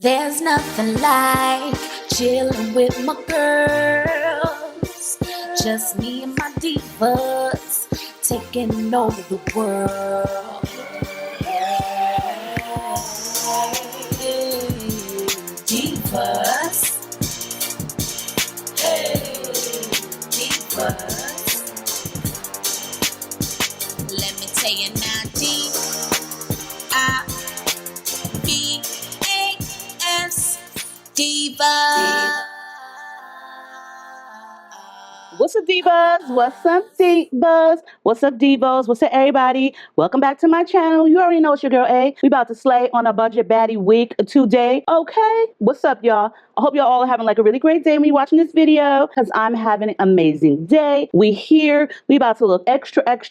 There's nothing like chilling with my girls. Just me and my divas taking over the world. Divas. Hey, divas. Let me tell you now, D-I-V-A-S, divas. What's up, divas? What's up, divas? What's up, divos? What's up, everybody? Welcome back to my channel. You already know it's your girl A. We about to slay on a budget baddie week today. Okay, what's up, y'all? I hope y'all all are having like a really great day when you're watching this video, because I'm having an amazing day. We here. We about to look extra cute,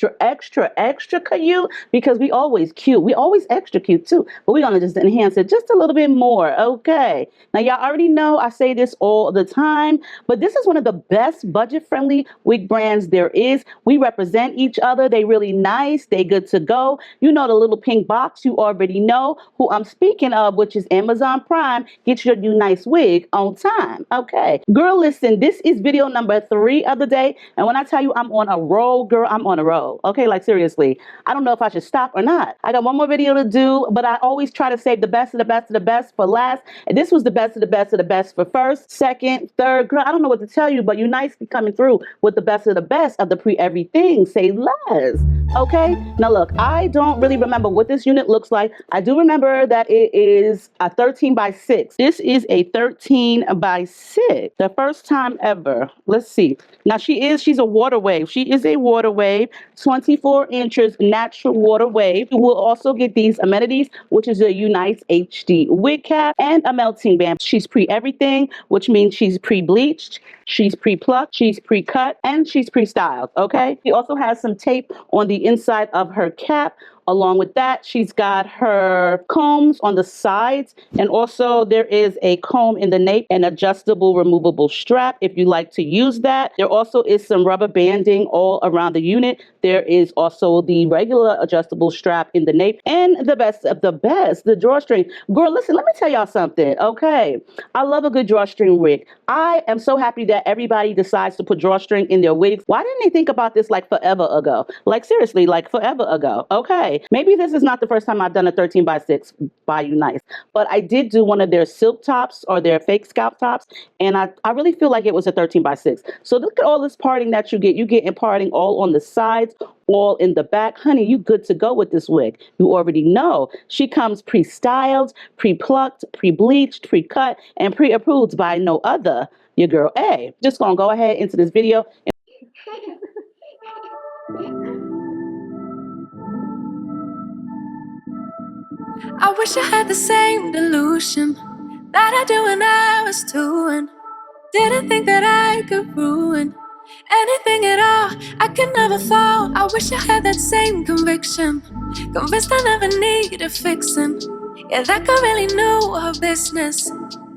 because we always cute. We always extra cute too, but we're gonna just enhance it just a little bit more. Okay. Now y'all already know I say this all the time, but this is one of the best budget-friendly wig brands there is. We represent each other. They really nice. They good to go. You know the little pink box. You already know who I'm speaking of, which is Amazon Prime. Get your UNICEWIG on time. Okay. Girl, listen, this is video number 3 of the day. And when I tell you I'm on a roll, girl, I'm on a roll. Okay, like seriously. I don't know if I should stop or not. I got one more video to do, but I always try to save the best of the best of the best for last. And this was the best of the best of the best for first, second, third. Girl, I don't know what to tell you, but UNICE be coming through with the best of the best of the pre-everything. Say less. Okay? Now look, I don't really remember what this unit looks like. I do remember that it is a 13 by 6. This is a 13 by 6. The first time ever. Let's see. Now she's a water wave. She is a water wave, 24 inches natural water wave. You will also get these amenities, which is a UNICE HD wig cap and a melting band. She's pre-everything, which means she's pre-bleached, she's pre-plucked, she's pre-cut, and she's pre-styled, okay? She also has some tape on the inside of her cap. Along with that, she's got her combs on the sides, and also there is a comb in the nape and adjustable removable strap if you like to use that. There also is some rubber banding all around the unit. There is also the regular adjustable strap in the nape, and the best of the best, the drawstring. Girl, listen, let me tell y'all something, okay? I love a good drawstring wig. I am so happy that everybody decides to put drawstring in their wigs. Why didn't they think about this like forever ago? Like seriously, like forever ago, okay? Maybe this is not the first time I've done a 13 by 6 by UNICE, but I did do one of their silk tops or their fake scalp tops, and I really feel like it was a 13 by 6. So look at all this parting that you get. You get parting all on the sides, all in the back. Honey, you good to go with this wig. You already know. She comes pre-styled, pre-plucked, pre-bleached, pre-cut, and pre-approved by no other. Your girl A. Just gonna go ahead into this video. I wish I had the same delusion that I do when I was 2 and didn't think that I could ruin anything at all. I could never fall. I wish I had that same conviction, convinced I never needed fixing. Yeah, that girl really knew her business.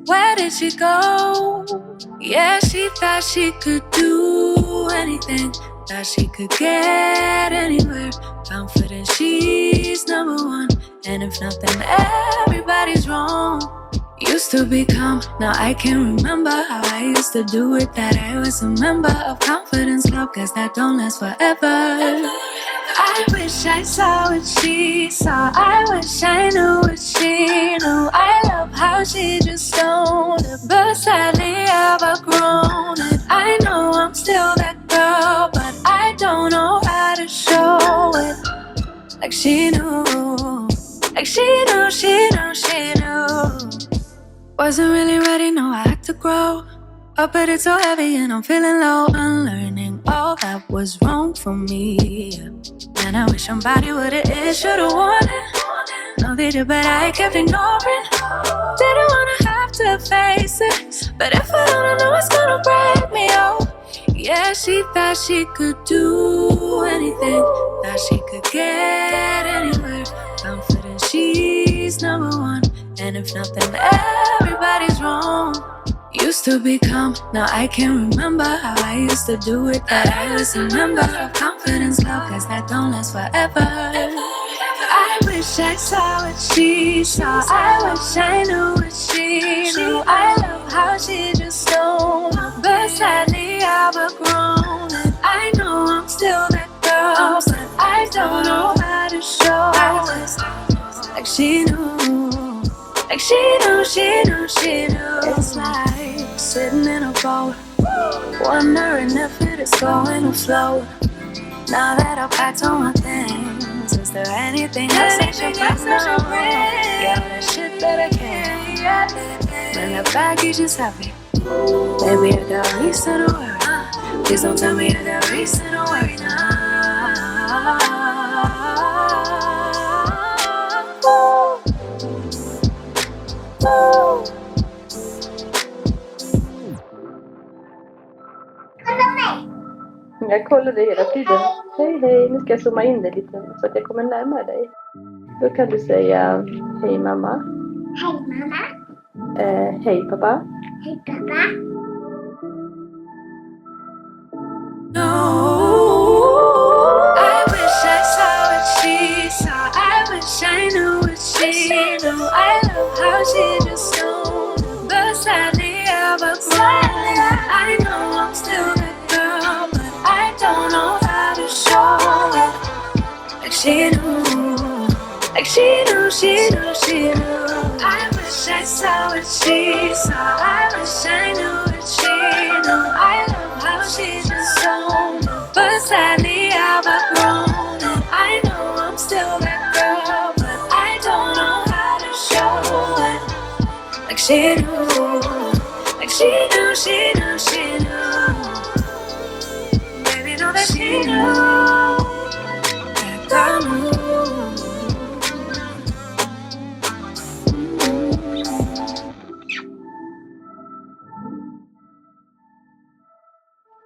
Where did she go? Yeah, she thought she could do anything, thought she could get anywhere. Confident she's number one, and if not, then everybody's wrong. Used to be calm, now I can't remember how I used to do it. That I was a member of Confidence Club, cause that don't last forever. I wish I saw what she saw, I wish I knew what she knew. I love how she just owned it, but sadly I've outgrown it. I know I'm still that girl, but I don't know how to show it. Like she knew, like she knew, she knew, she knew. Wasn't really ready, no, I had to grow up, but it's so heavy and I'm feeling low. Unlearning all that was wrong for me, and I wish somebody would've should've warned it. No, they did, but I kept ignoring. Didn't wanna have to face it, but if I don't know, it's gonna break me, oh. Yeah, she thought she could do anything, thought she could get anywhere. Confident she's number one, and if not, then everybody's wrong. Used to be calm, now I can't remember how I used to do it. That I was a member of Confidence Club, cause that don't last forever. I wish I saw what she saw, I wish I knew what she she knew. Like she knew, she knew, she knew. It's like sitting in a boat, wondering if it is going to float. Now that I've packed all my things, is there anything else I should bring? Yeah, that shit that I can. Bring the baggage is heavy. Baby, I got reason to worry. Please don't tell me I got reason to worry now. Jag kollar det hela tiden. Hej, hej. Nu ska jag zooma in det lite så att jag kommer närmare dig. Då kan du säga hej mamma. Hej mamma. Hej pappa. Hej pappa. No, I wish I saw what she saw. I wish I knew what she knew. I love how she just knew. But sadly I've grown. I know I'm still that girl, but I don't know how to show it. Like she knew, like she knew, she knew, she knew. I wish I saw what she saw. I wish I knew what she knew. I love how she just knew. But sadly I've outgrown it. I know I'm still that girl, but I don't know how to show it. Like she knew, like she knew, she knew, she knew. Baby, know that she knew. That girl knew.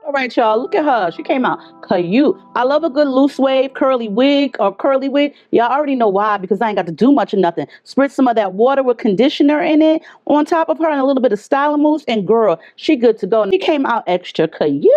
All right, y'all, look at her. She came out cute. I love a good loose wave, curly wig or curly wig. Y'all already know why, because I ain't got to do much of nothing. Spritz some of that water with conditioner in it on top of her and a little bit of styling mousse, and girl, she good to go. And she came out extra cute.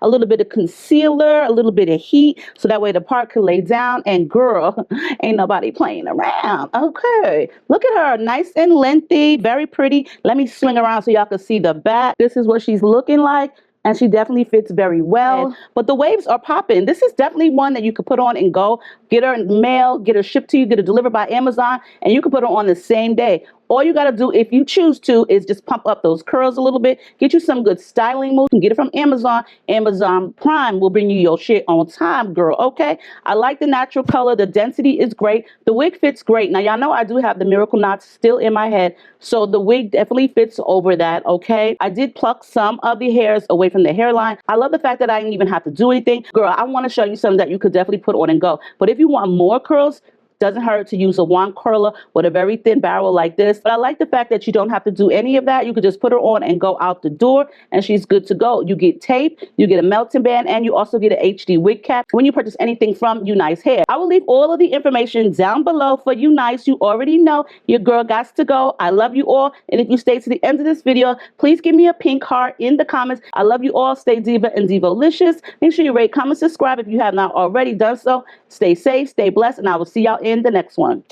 A little bit of concealer, a little bit of heat, so that way the part can lay down, and girl, ain't nobody playing around. Okay, look at her, nice and lengthy, very pretty. Let me swing around so y'all can see the back. This is what she's looking like. And she definitely fits very well. But the waves are popping. This is definitely one that you could put on and go. Get her in the mail, get her shipped to you, get her delivered by Amazon, and you can put her on the same day. All you got to do, if you choose to, is just pump up those curls a little bit. Get you some good styling moves. You can get it from Amazon. Amazon Prime will bring you your shit on time, girl, okay? I like the natural color. The density is great. The wig fits great. Now, y'all know I do have the miracle knots still in my head, so the wig definitely fits over that, okay? I did pluck some of the hairs away from the hairline. I love the fact that I didn't even have to do anything. Girl, I want to show you something that you could definitely put on and go. But if you want more curls, doesn't hurt to use a wand curler with a very thin barrel like this. But I like the fact that you don't have to do any of that. You could just put her on and go out the door, and she's good to go. You get tape, you get a melting band, and you also get an HD wig cap when you purchase anything from UNICE Hair. I will leave all of the information down below for UNICE. You already know your girl got to go. I love you all. And if you stay to the end of this video, please give me a pink heart in the comments. I love you all. Stay diva and divolicious. Make sure you rate, comment, subscribe if you have not already done so. Stay safe, stay blessed, and I will see y'all in the next one.